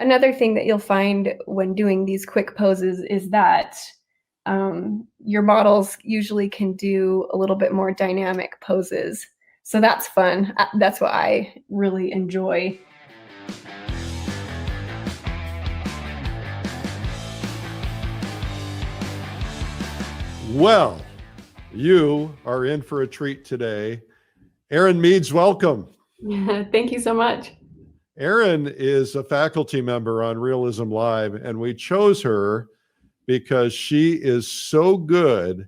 another thing that you'll find when doing these quick poses is that your models usually can do a little bit more dynamic poses. So that's fun. That's what I really enjoy. Well, you are in for a treat today. Erin Meads, welcome. Thank you so much. Erin is a faculty member on Realism Live, and we chose her because she is so good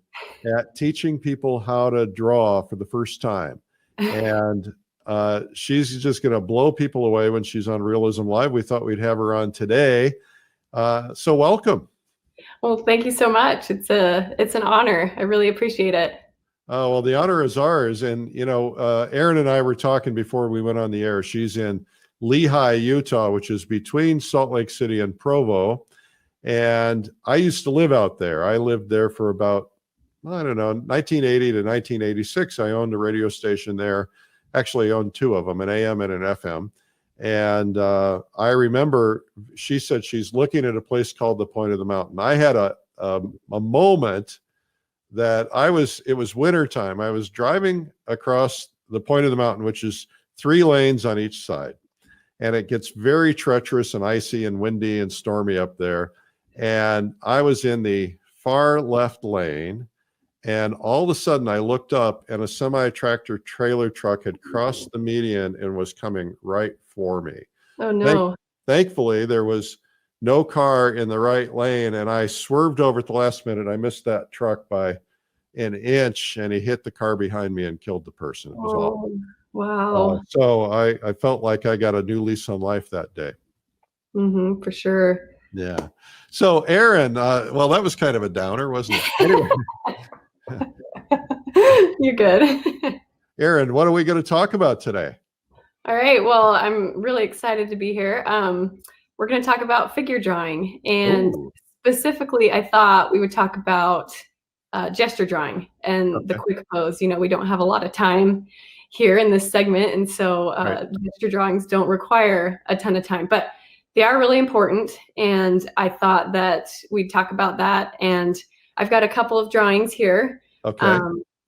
at teaching people how to draw for the first time. And she's just going to blow people away when she's on Realism Live. We thought we'd have her on today. So welcome. Well, thank you so much. It's an honor. I really appreciate it. Well, the honor is ours. And, Erin and I were talking before we went on the air. She's in Lehi, Utah, which is between Salt Lake City and Provo. And I used to live out there. I lived there for about, 1980 to 1986. I owned a radio station there. Actually owned two of them, an AM and an FM. And I remember she said she's looking at a place called the Point of the Mountain. I had a moment that it was wintertime. I was driving across the Point of the Mountain, which is 3 lanes on each side. And it gets very treacherous and icy and windy and stormy up there. And I was in the far left lane. And all of a sudden I looked up and a semi-tractor trailer truck had crossed the median and was coming right for me. Oh, no. Thankfully, there was no car in the right lane, and I swerved over at the last minute. I missed that truck by an inch, and he hit the car behind me and killed the person. It was awful. Wow. So I felt like I got a new lease on life that day. Mm-hmm, for sure. Yeah. So Erin, well, that was kind of a downer, wasn't it? Anyway. You're good. Erin, what are we going to talk about today? All right. Well, I'm really excited to be here. We're going to talk about figure drawing. And specifically, I thought we would talk about gesture drawing and the quick pose. We don't have a lot of time here in this segment. And so gesture drawings don't require a ton of time, but they are really important. And I thought that we'd talk about that. And I've got a couple of drawings here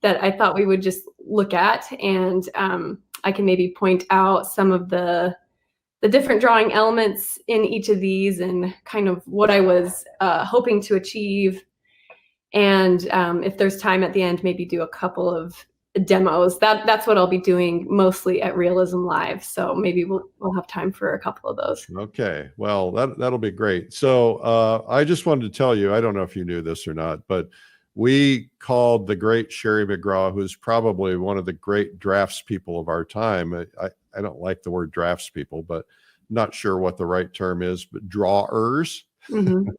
that I thought we would just look at. And I can maybe point out some of the different drawing elements in each of these and kind of what I was hoping to achieve. And if there's time at the end, maybe do a couple of demos. That's what I'll be doing mostly at Realism Live. So maybe we'll have time for a couple of those. Okay. Well, that'll be great. So I just wanted to tell you, I don't know if you knew this or not, but we called the great Sherry McGraw, who's probably one of the great drafts people of our time. I don't like the word drafts people, but not sure what the right term is, but drawers. Mm-hmm.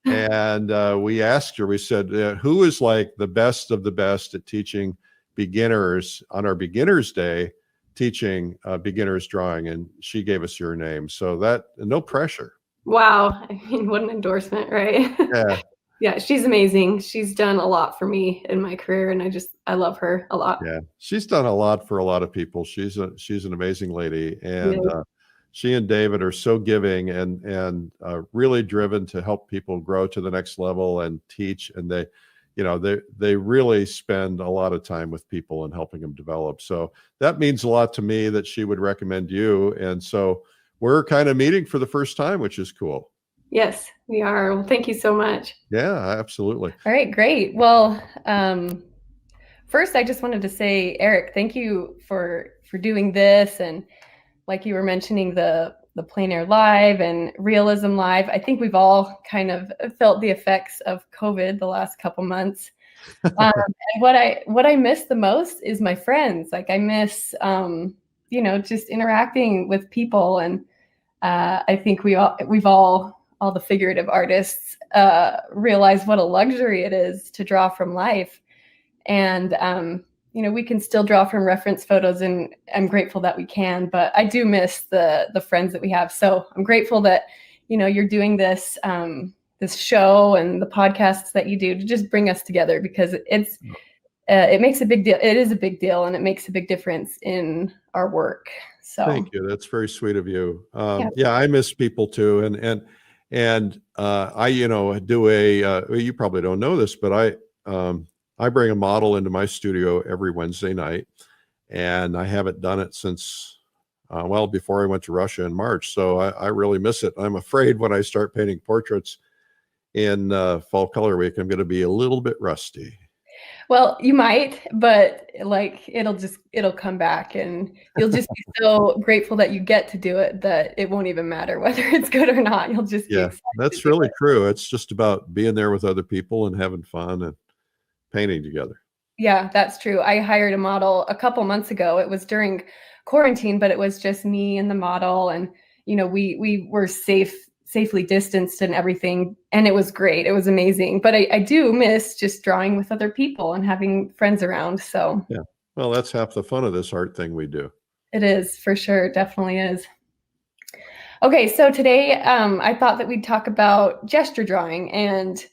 And we asked her, we said, who is like the best of the best at teaching beginners on our beginners day, teaching beginners drawing? And she gave us your name. So no pressure. Wow. I mean, what an endorsement, right? Yeah. Yeah, she's amazing. She's done a lot for me in my career, and I love her a lot. Yeah, she's done a lot for a lot of people. She's an amazing lady, and she and David are so giving and really driven to help people grow to the next level and teach. And they really spend a lot of time with people and helping them develop. So that means a lot to me that she would recommend you. And so we're kind of meeting for the first time, which is cool. Yes, we are. Well, thank you so much. Yeah, absolutely. All right, great. Well, first, I just wanted to say, Eric, thank you for doing this. And like you were mentioning, the Plein Air Live and Realism Live, I think we've all kind of felt the effects of COVID the last couple months. And what I miss the most is my friends. Like I miss, just interacting with people. And I think we've all the figurative artists realize what a luxury it is to draw from life. And, we can still draw from reference photos, and I'm grateful that we can, but I do miss the friends that we have. So I'm grateful that, you're doing this, this show and the podcasts that you do to just bring us together, because it makes a big deal. It is a big deal, and it makes a big difference in our work. So thank you. That's very sweet of you. yeah. Yeah, I miss people too. And I, do you probably don't know this, but I bring a model into my studio every Wednesday night, and I haven't done it since, well, before I went to Russia in March. So I really miss it. I'm afraid when I start painting portraits in Fall Color Week, I'm going to be a little bit rusty. Well, you might, but like it'll come back, and you'll just be so grateful that you get to do it that it won't even matter whether it's good or not. You'll just be Yeah, excited to that's do really it. true. It's just about being there with other people and having fun and painting together. Yeah, that's true. I hired a model a couple months ago. It was during quarantine, but it was just me and the model, and we were safely distanced and everything, and it was great. It was amazing. But I do miss just drawing with other people and having friends around. So Yeah. Well, that's half the fun of this art thing we do. it is for sure. It definitely is. Okay, so today I thought that we'd talk about gesture drawing and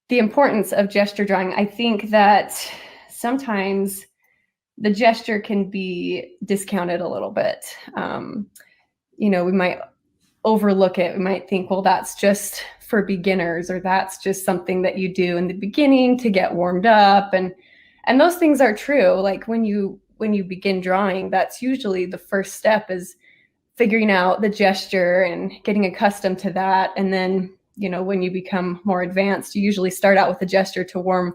the importance of gesture drawing. I think that sometimes the gesture can be discounted a little bit. We might overlook it. We might think, well, that's just for beginners, or that's just something that you do in the beginning to get warmed up. And those things are true. Like when you begin drawing, that's usually the first step, is figuring out the gesture and getting accustomed to that. And then, when you become more advanced, you usually start out with the gesture to warm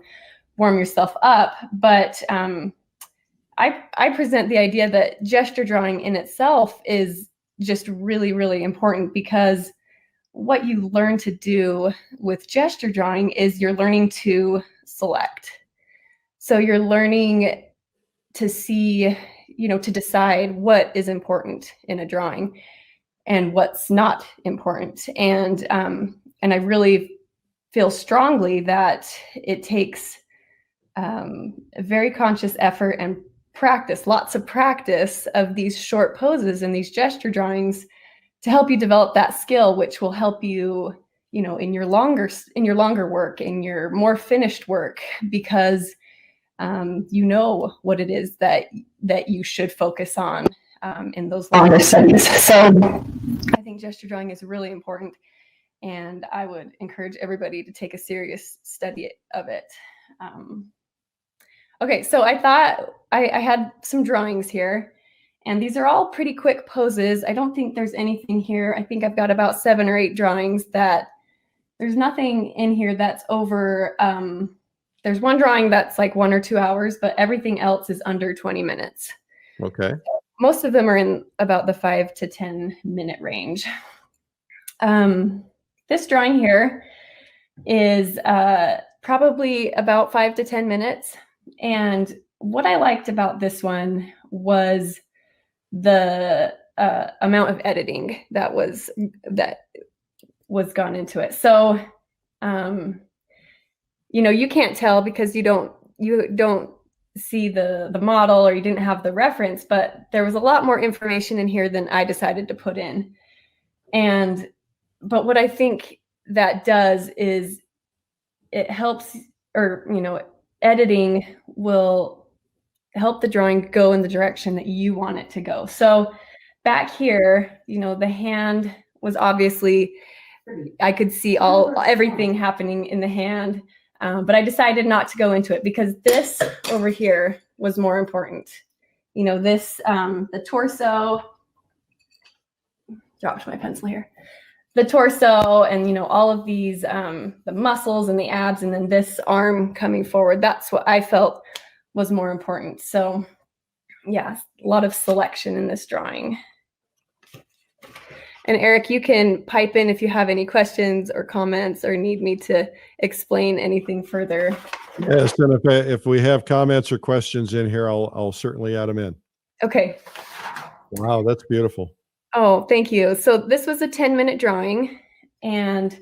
yourself up. But I present the idea that gesture drawing in itself is just really, really important, because what you learn to do with gesture drawing is you're learning to select. So you're learning to see, to decide what is important in a drawing and what's not important. And I really feel strongly that it takes a very conscious effort and practice, lots of practice of these short poses and these gesture drawings to help you develop that skill, which will help you, in your longer work, in your more finished work, because you know what it is that you should focus on in those longer studies. So I think gesture drawing is really important, and I would encourage everybody to take a serious study of it. Okay, so I thought I had some drawings here, and these are all pretty quick poses. I don't think there's anything here. I think I've got about 7 or 8 drawings that there's nothing in here that's over. There's one drawing that's like 1 or 2 hours, but everything else is under 20 minutes. Okay. Most of them are in about the 5 to 10 minute range. This drawing here is probably about 5 to 10 minutes. And what I liked about this one was the amount of editing that was gone into it. So, you can't tell because you don't see the model, or you didn't have the reference, but there was a lot more information in here than I decided to put in. But what I think that does is it helps, or, editing will help the drawing go in the direction that you want it to go. So back here, the hand was obviously, I could see everything happening in the hand, but I decided not to go into it because this over here was more important. This, the torso, dropped my pencil here. The torso and, all of these, the muscles and the abs, and then this arm coming forward, that's what I felt was more important. So yeah, a lot of selection in this drawing. And Eric, you can pipe in if you have any questions or comments or need me to explain anything further. Yes, and if we have comments or questions in here, I'll certainly add them in. Okay. Wow, that's beautiful. Oh, thank you. So this was a 10-minute drawing, and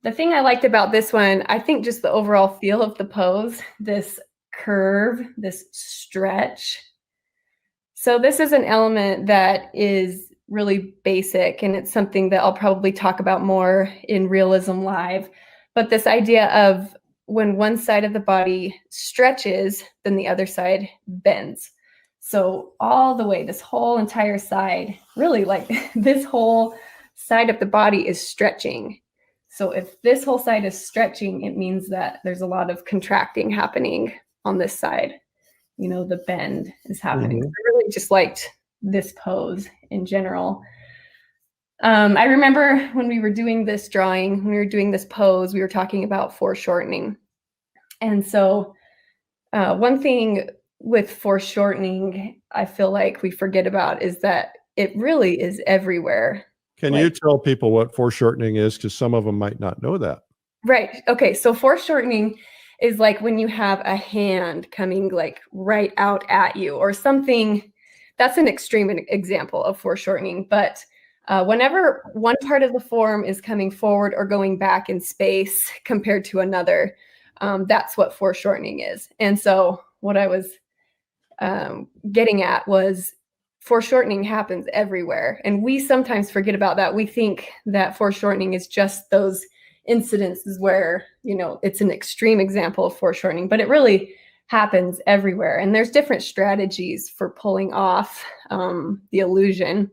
the thing I liked about this one, I think just the overall feel of the pose, this curve, this stretch. So this is an element that is really basic, and it's something that I'll probably talk about more in Realism Live. But this idea of when one side of the body stretches, then the other side bends. So all the way, this whole entire side, really like this whole side of the body is stretching. So if this whole side is stretching, it means that there's a lot of contracting happening on this side. You know, the bend is happening. So I really just liked this pose in general. I remember when we were doing this drawing, when we were doing this pose, we were talking about foreshortening. And so one thing with foreshortening, I feel like we forget about is that it really is everywhere. Can you tell people what foreshortening is? Because some of them might not know that. Right. Okay. So foreshortening is like when you have a hand coming like right out at you or something. That's an extreme example of foreshortening. But whenever one part of the form is coming forward or going back in space compared to another, that's what foreshortening is. And so what I was getting at was foreshortening happens everywhere. And we sometimes forget about that. We think that foreshortening is just those incidences where, you know, it's an extreme example of foreshortening, but it really happens everywhere. And there's different strategies for pulling off the illusion.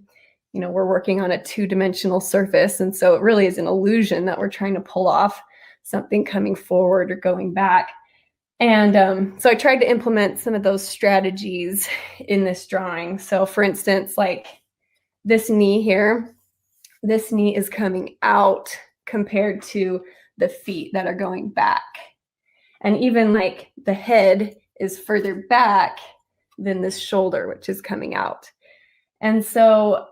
You know, we're working on a two-dimensional surface. And so it really is an illusion that we're trying to pull off something coming forward or going back. And so I tried to implement some of those strategies in this drawing. So for instance, like this knee here, this knee is coming out compared to the feet that are going back. And even like the head is further back than this shoulder, which is coming out. And so,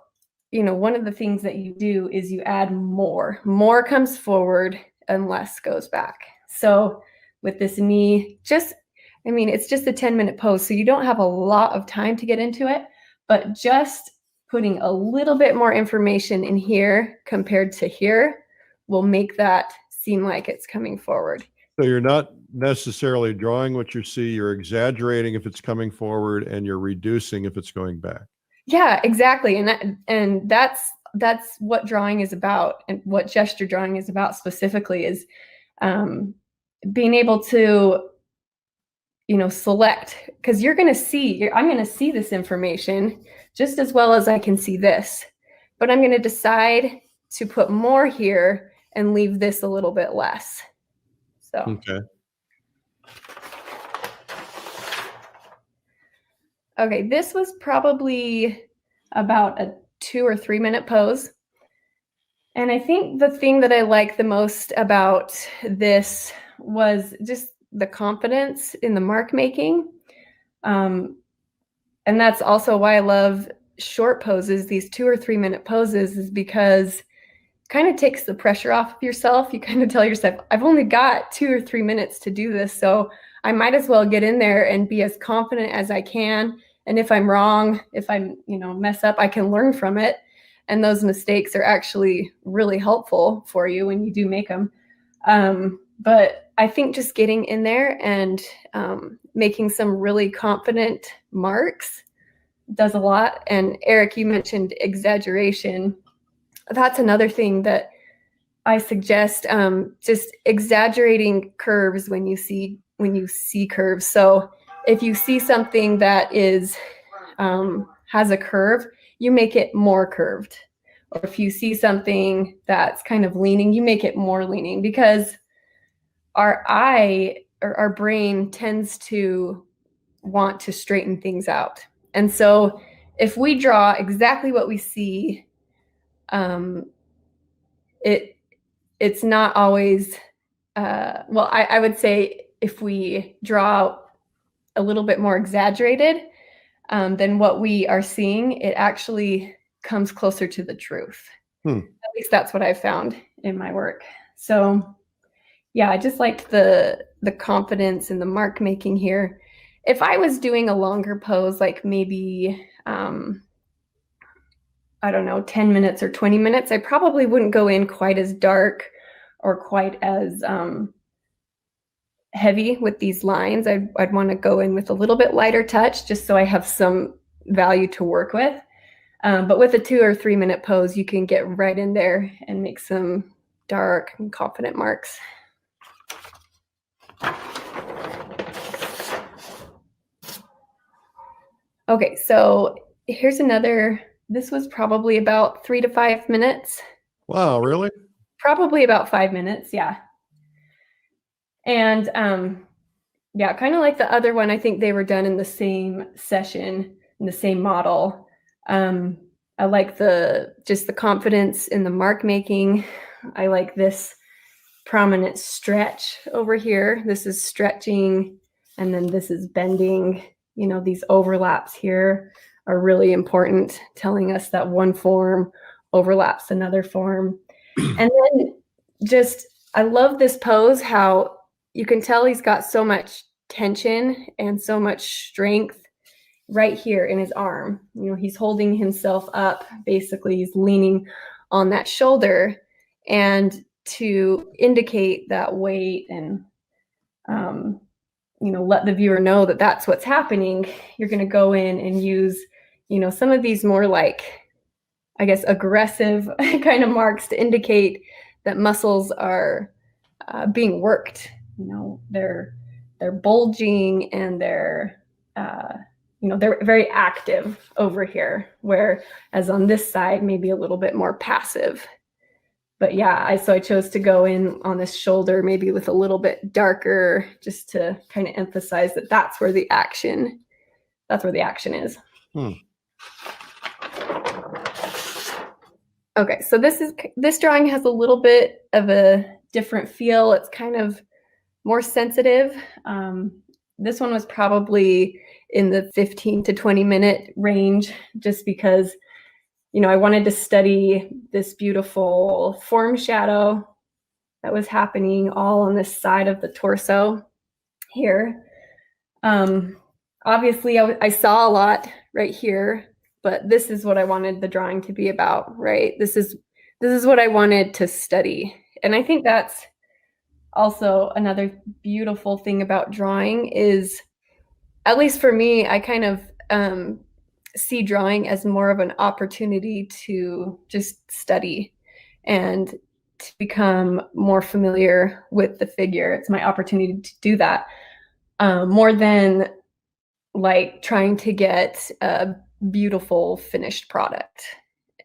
you know, one of the things that you do is you add more. More comes forward and less goes back. So with this knee, it's just a 10-minute pose. So you don't have a lot of time to get into it, but just putting a little bit more information in here compared to here will make that seem like it's coming forward. So you're not necessarily drawing what you see, you're exaggerating if it's coming forward and you're reducing if it's going back. Yeah, exactly. And that's what drawing is about, and what gesture drawing is about specifically is being able to, you know, select, because I'm going to see this information just as well as I can see this, but I'm going to decide to put more here and leave this a little bit less. So. Okay. Okay, this was probably about a 2 or 3 minute pose. And I think the thing that I like the most about this was just the confidence in the mark making. And that's also why I love short poses, these 2 or 3 minute poses, is because it kind of takes the pressure off of yourself. You kind of tell yourself, I've only got 2 or 3 minutes to do this, so I might as well get in there and be as confident as I can. And if I'm wrong, if I mess up, I can learn from it. And those mistakes are actually really helpful for you when you do make them. But I think just getting in there and making some really confident marks does a lot. And Eric, you mentioned exaggeration. That's another thing that I suggest, just exaggerating curves when you see curves. So if you see something that is has a curve, you make it more curved. Or if you see something that's kind of leaning, you make it more leaning, because our brain tends to want to straighten things out. And so if we draw exactly what we see, it's not always, I would say if we draw a little bit more exaggerated than what we are seeing, it actually comes closer to the truth. At least that's what I've found in my work. So yeah, I just liked the confidence and the mark making here. If I was doing a longer pose, like maybe, I don't know, 10 minutes or 20 minutes, I probably wouldn't go in quite as dark or quite as heavy with these lines. I'd want to go in with a little bit lighter touch, just so I have some value to work with. But with a 2 or 3 minute pose, you can get right in there and make some dark and confident marks. Okay, so here's another, this was probably about 3 to 5 minutes. Wow, really? Probably about 5 minutes, yeah. And yeah, kind of like the other one, I think they were done in the same session, in the same model. I like just the confidence in the mark making. I like this prominent stretch over here. This is stretching, and then this is bending. You know, these overlaps here are really important, telling us that one form overlaps another form. And then just, I love this pose, how you can tell he's got so much tension and so much strength right here in his arm. You know, he's holding himself up. Basically, he's leaning on that shoulder, and to indicate that weight and, you know, let the viewer know that that's what's happening, you're going to go in and use, you know, some of these more like, I guess, aggressive kind of marks to indicate that muscles are being worked. You know, they're bulging, and they're you know, they're very active over here, whereas on this side maybe a little bit more passive. But yeah, so I chose to go in on this shoulder maybe with a little bit darker, just to kind of emphasize that that's where the action is. Okay, so this drawing has a little bit of a different feel. It's kind of more sensitive. This one was probably in the 15 to 20-minute range, just because, you know, I wanted to study this beautiful form shadow that was happening all on this side of the torso here. Obviously, I saw a lot right here, but this is what I wanted the drawing to be about, right? This is what I wanted to study. And I think that's also another beautiful thing about drawing is, at least for me, I kind of see drawing as more of an opportunity to just study and to become more familiar with the figure. It's my opportunity to do that, more than like trying to get a beautiful finished product.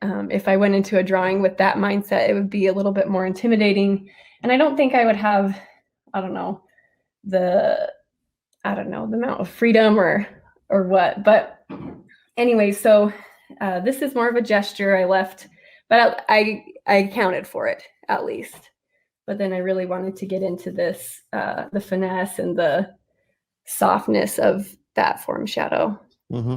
If I went into a drawing with that mindset, it would be a little bit more intimidating, and I don't think I would have, I don't know, the amount of freedom or what. But anyway, so this is more of a gesture I left, but I accounted for it at least. But then I really wanted to get into this, the finesse and the softness of that form shadow. Mm-hmm.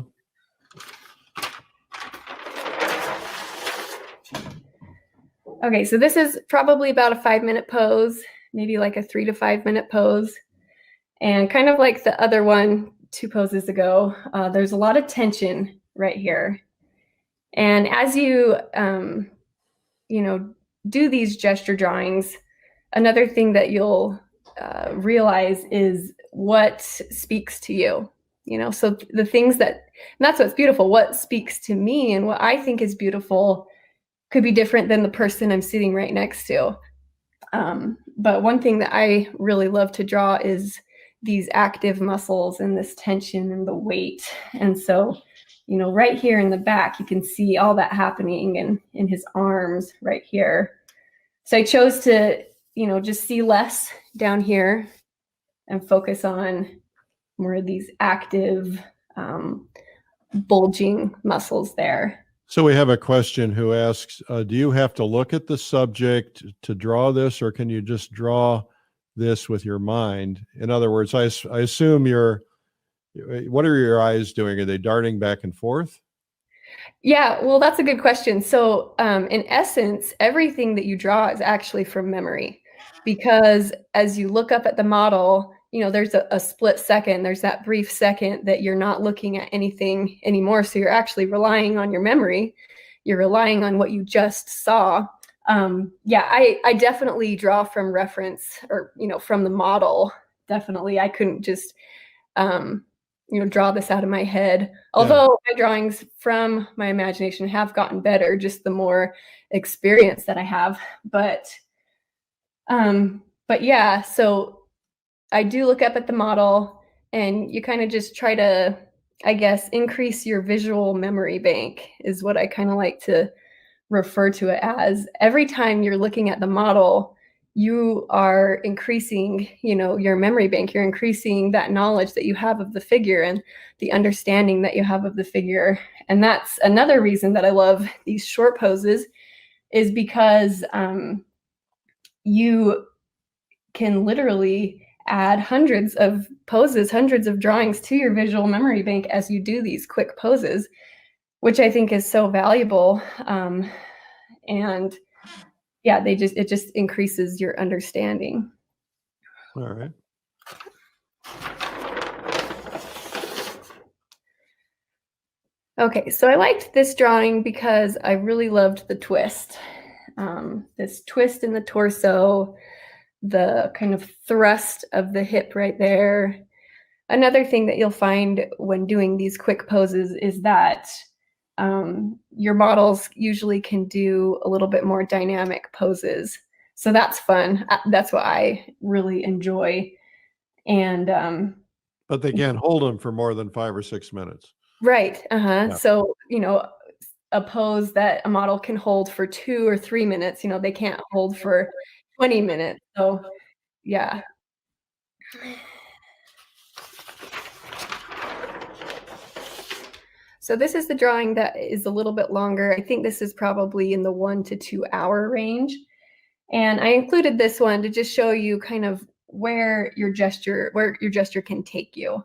Okay, so this is probably about a 5-minute pose, maybe like a 3 to 5 minute pose. And kind of like the other one 2 poses ago, there's a lot of tension right here. And as you, you know, do these gesture drawings, another thing that you'll realize is what speaks to you. You know, so the things that, and that's what's beautiful, what speaks to me and what I think is beautiful could be different than the person I'm sitting right next to. But one thing that I really love to draw is these active muscles and this tension and the weight. And so, you know, right here in the back, you can see all that happening in his arms right here. So I chose to, you know, just see less down here and focus on more of these active, bulging muscles there. So we have a question who asks, do you have to look at the subject to draw this, or can you just draw this with your mind? In other words, I assume what are your eyes doing? Are they darting back and forth? Yeah, well, that's a good question. So in essence, everything that you draw is actually from memory, because as you look up at the model, you know, there's a split second, there's that brief second that you're not looking at anything anymore. So you're actually relying on your memory. You're relying on what you just saw. Yeah, I definitely draw from reference, or, you know, from the model. Definitely. I couldn't just, you know, draw this out of my head. Although my drawings from my imagination have gotten better, just the more experience that I have. But yeah, so I do look up at the model, and you kind of just try to I guess, increase your visual memory bank is what I kind of like to refer to it as. Every time you're looking at the model, you are increasing, your memory bank. You're increasing that knowledge that you have of the figure and the understanding that you have of the figure. And that's another reason that I love these short poses, is because you can literally add hundreds of poses, hundreds of drawings to your visual memory bank as you do these quick poses, which I think is so valuable. And yeah, it just increases your understanding. All right. Okay, so I liked this drawing because I really loved the twist. This twist in the torso, the kind of thrust of the hip right there. Another thing that you'll find when doing these quick poses is that your models usually can do a little bit more dynamic poses. So that's fun. That's what I really enjoy. And But they can't hold them for more than 5 or 6 minutes. right. Yeah. So, a pose that a model can hold for 2 or 3 minutes, they can't hold for 20 minutes. So, yeah. So this is the drawing that is a little bit longer. I think this is probably in the 1 to 2 hour range. And I included this one to just show you kind of where your gesture can take you.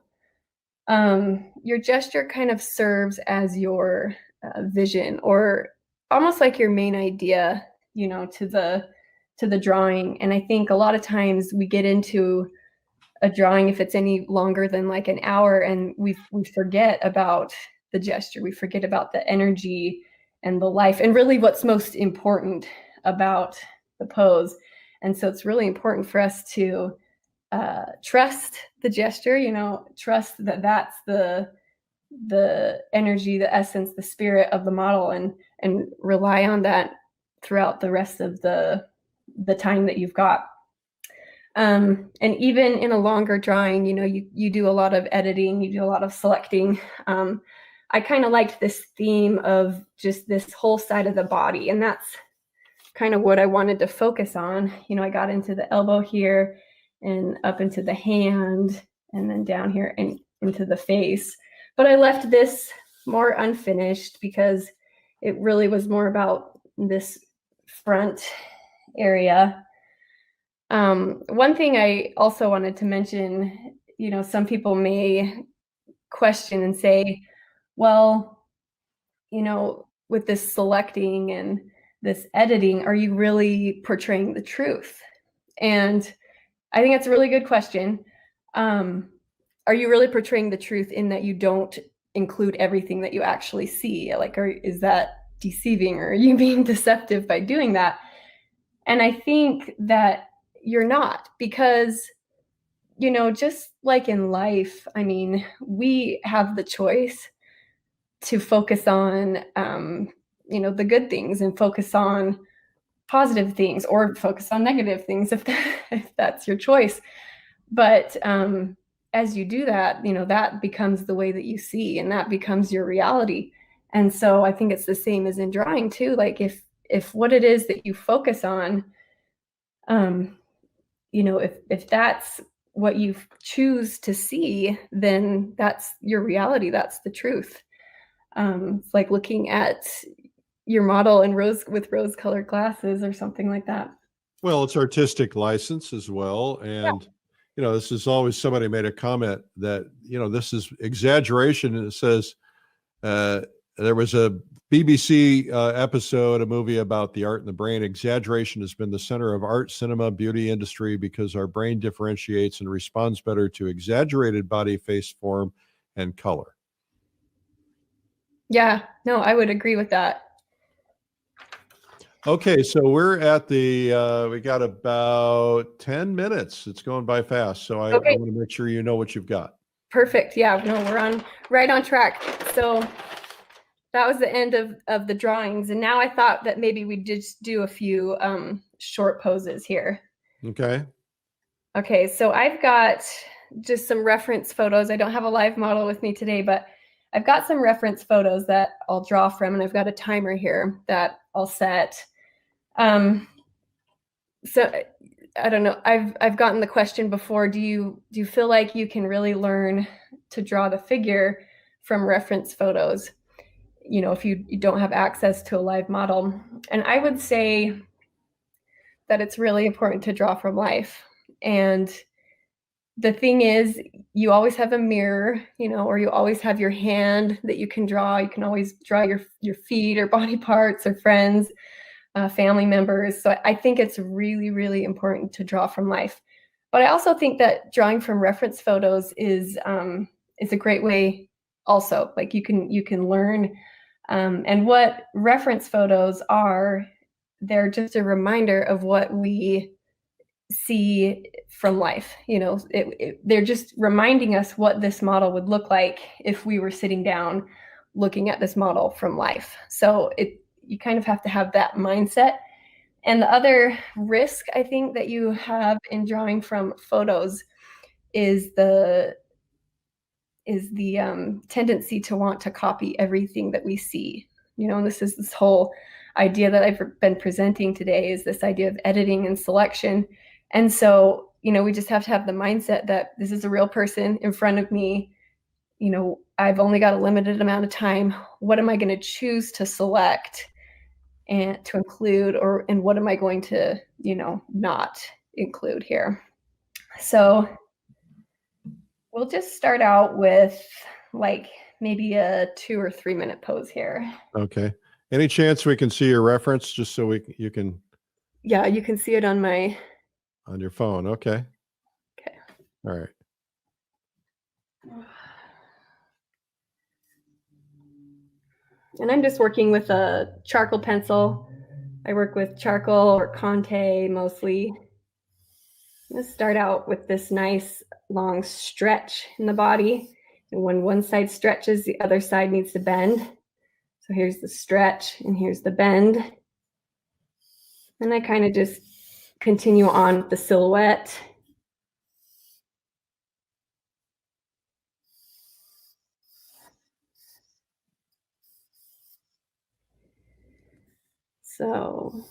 Your gesture kind of serves as your vision, or almost like your main idea, to the drawing. And I think a lot of times we get into a drawing, if it's any longer than like an hour, and we forget about the gesture, we forget about the energy and the life, and really what's most important about the pose. And so it's really important for us to trust the gesture, trust that that's the energy, the essence, the spirit of the model, and rely on that throughout the rest of the time that you've got. And even in a longer drawing, you do a lot of editing, you do a lot of selecting. I kind of liked this theme of just this whole side of the body, and that's kind of what I wanted to focus on. I got into the elbow here and up into the hand, and then down here and into the face. But I left this more unfinished because it really was more about this front area. One thing I also wanted to mention, some people may question and say, well, with this selecting and this editing, are you really portraying the truth? And I think that's a really good question. Are you really portraying the truth in that you don't include everything that you actually see? Like, is that deceiving, or are you being deceptive by doing that? And I think that you're not, because, just like in life, I mean, we have the choice to focus on, the good things, and focus on positive things, or focus on negative things if that's your choice. But as you do that, that becomes the way that you see, and that becomes your reality. And so I think it's the same as in drawing too. Like if what it is that you focus on, if that's what you choose to see, then that's your reality. That's the truth. It's like looking at your model in rose-colored glasses or something like that. Well, it's artistic license as well. And, this is always, somebody made a comment that, this is exaggeration. And it says, there was a BBC episode, a movie about the art and the brain. Exaggeration has been the center of art, cinema, beauty industry, because our brain differentiates and responds better to exaggerated body, face, form, and color. Yeah, no, I would agree with that. Okay, so we're at we got about 10 minutes. It's going by fast. So I want to make sure you know what you've got. Perfect. Yeah, no, we're right on track. So that was the end of the drawings. And now I thought that maybe we'd just do a few short poses here. Okay. Okay, so I've got just some reference photos. I don't have a live model with me today, but I've got some reference photos that I'll draw from, and I've got a timer here that I'll set. So I don't know. I've gotten the question before. Do you feel like you can really learn to draw the figure from reference photos? You know, if you don't have access to a live model. And I would say that it's really important to draw from life. And the thing is, you always have a mirror, you know, or you always have your hand that you can draw. You can always draw your feet or body parts or friends, family members. So I think it's really, really important to draw from life. But I also think that drawing from reference photos is a great way also. Like you can learn. And what reference photos are, they're just a reminder of what we see from life. You know, they're just reminding us what this model would look like if we were sitting down looking at this model from life. So you kind of have to have that mindset. And the other risk I think that you have in drawing from photos is the tendency to want to copy everything that we see. You know, and this whole idea that I've been presenting today is this idea of editing and selection. And so, you know, we just have to have the mindset that this is a real person in front of me. You know, I've only got a limited amount of time. What am I going to choose to select and to include, and what am I going to, you know, not include here? So we'll just start out with like maybe a 2 or 3 minute pose here. Okay. Any chance we can see your reference just so you can? Yeah, you can see it on your phone. Okay. Okay. All right. And I'm just working with a charcoal pencil. I work with charcoal or Conte mostly. Let's start out with this nice long stretch in the body. And when one side stretches, the other side needs to bend. So here's the stretch and here's the bend. And I kind of just continue on with the silhouette. So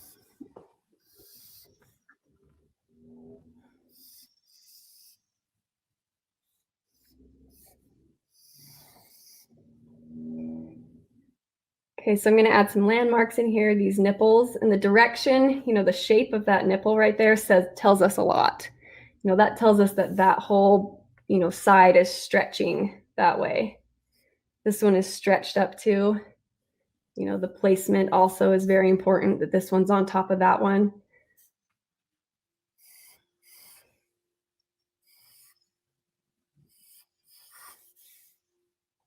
okay, so I'm going to add some landmarks in here, these nipples, and the direction, you know, the shape of that nipple right there tells us a lot. You know, that tells us that whole, you know, side is stretching that way. This one is stretched up too. You know, the placement also is very important, that this one's on top of that one.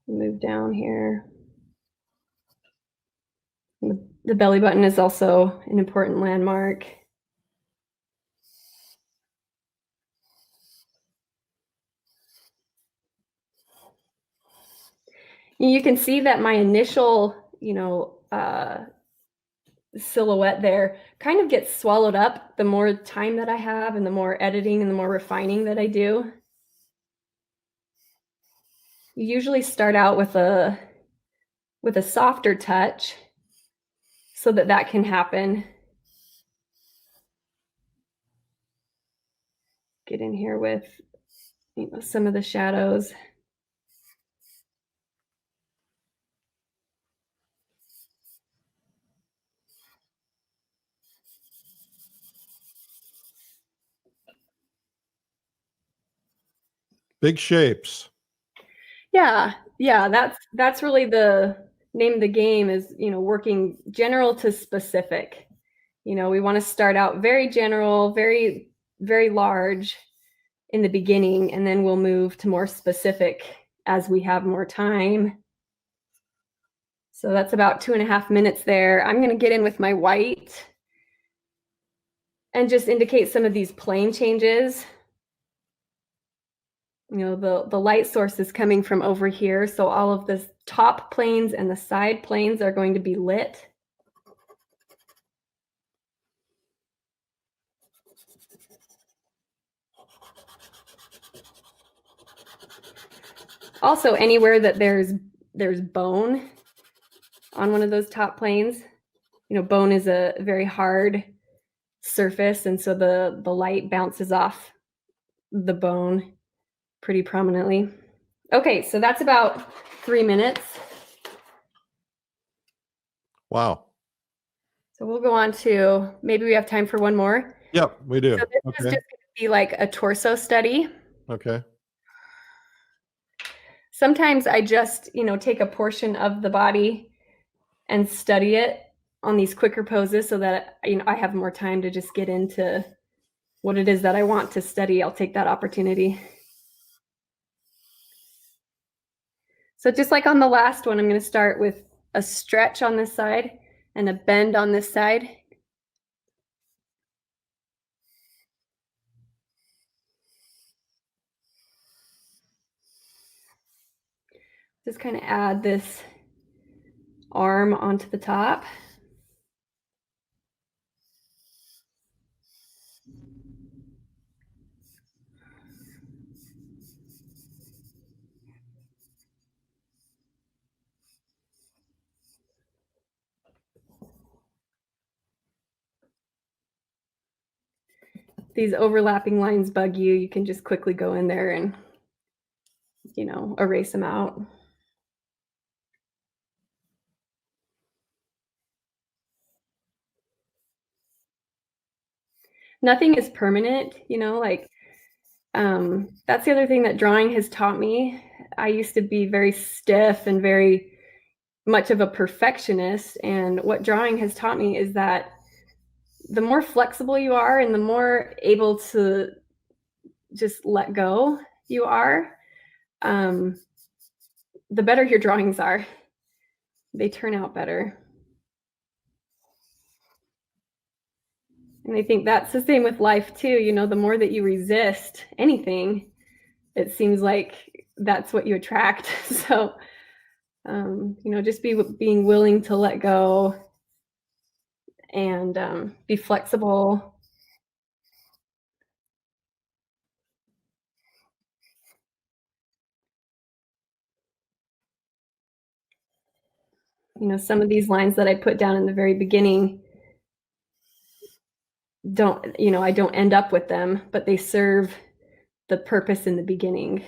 Move down here. The belly button is also an important landmark. You can see that my initial, you know, silhouette there kind of gets swallowed up the more time that I have and the more editing and the more refining that I do. You usually start out with a softer touch so that can happen. Get in here with, you know, some of the shadows. Big shapes. Yeah, that's really the name of the game, is, you know, working general to specific. You know, we want to start out very general, very, very large in the beginning, and then we'll move to more specific as we have more time. So that's about 2.5 minutes there. I'm going to get in with my white and just indicate some of these plane changes. You know, the light source is coming from over here, so all of the top planes and the side planes are going to be lit. Also, anywhere that there's there's bone on one of those top planes. Bone is a very hard surface, and so the light bounces off the bone pretty prominently. Okay, so that's about 3 minutes. Wow. So we'll go on to, maybe we have time for one more. Yep, we do. So this is just going to be like a torso study. Okay. Sometimes I just, take a portion of the body and study it on these quicker poses so that, I have more time to just get into what it is that I want to study. I'll take that opportunity. So just like on the last one, I'm going to start with a stretch on this side and a bend on this side. Just kind of add this arm onto the top. These overlapping lines bug you, you can just quickly go in there and, erase them out. Nothing is permanent, that's the other thing that drawing has taught me. I used to be very stiff and very much of a perfectionist, and what drawing has taught me is that the more flexible you are and the more able to just let go you are, the better your drawings are. They turn out better. And I think that's the same with life too. The more that you resist anything, it seems like that's what you attract. So, just being willing to let go and be flexible. Some of these lines that I put down in the very beginning I don't end up with them, but they serve the purpose in the beginning.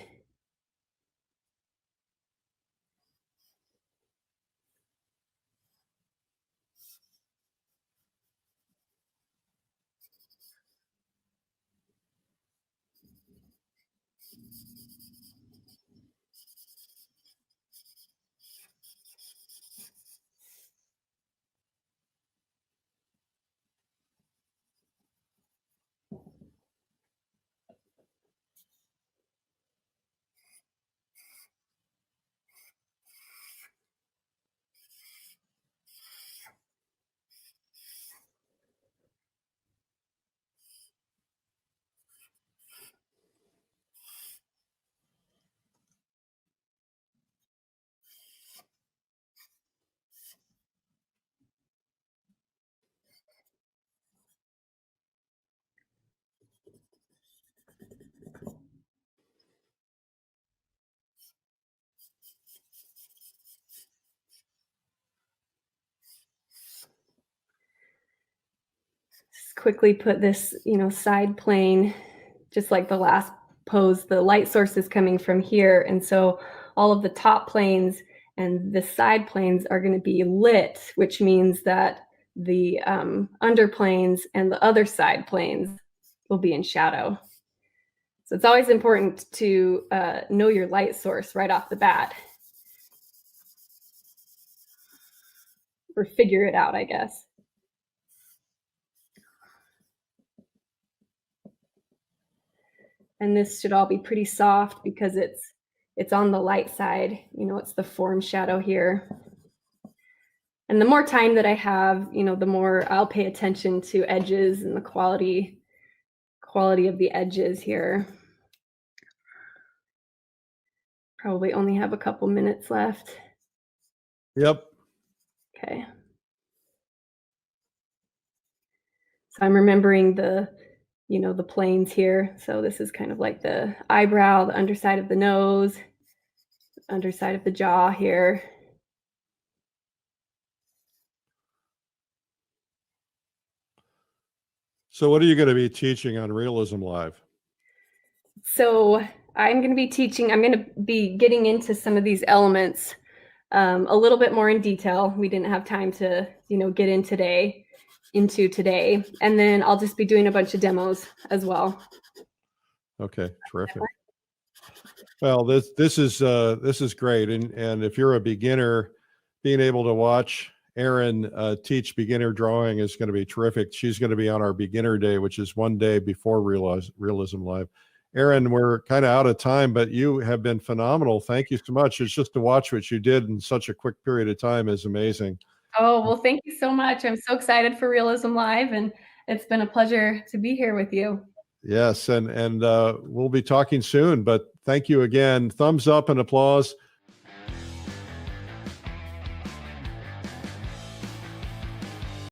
Just quickly put this, side plane, just like the last pose, the light source is coming from here. And so all of the top planes and the side planes are going to be lit, which means that the underplanes and the other side planes will be in shadow. So it's always important to know your light source right off the bat, or figure it out, I guess. And this should all be pretty soft because it's on the light side. It's the form shadow here. And the more time that I have, the more I'll pay attention to edges and the quality of the edges here. Probably only have a couple minutes left. Yep. Okay. So I'm remembering the planes here. So this is kind of like the eyebrow, the underside of the nose, underside of the jaw here. So what are you going to be teaching on Realism Live? So I'm going to be getting into some of these elements a little bit more in detail. We didn't have time to, get into today. And then I'll just be doing a bunch of demos as well. Okay, terrific. Well, this is great. And if you're a beginner, being able to watch Erin teach beginner drawing is going to be terrific. She's going to be on our beginner day, which is one day before Realism Live. Erin, we're kind of out of time, but you have been phenomenal. Thank you so much. It's just to watch what you did in such a quick period of time is amazing. Oh, well, thank you so much. I'm so excited for Realism Live, and it's been a pleasure to be here with you. Yes, and we'll be talking soon, but thank you again. Thumbs up and applause.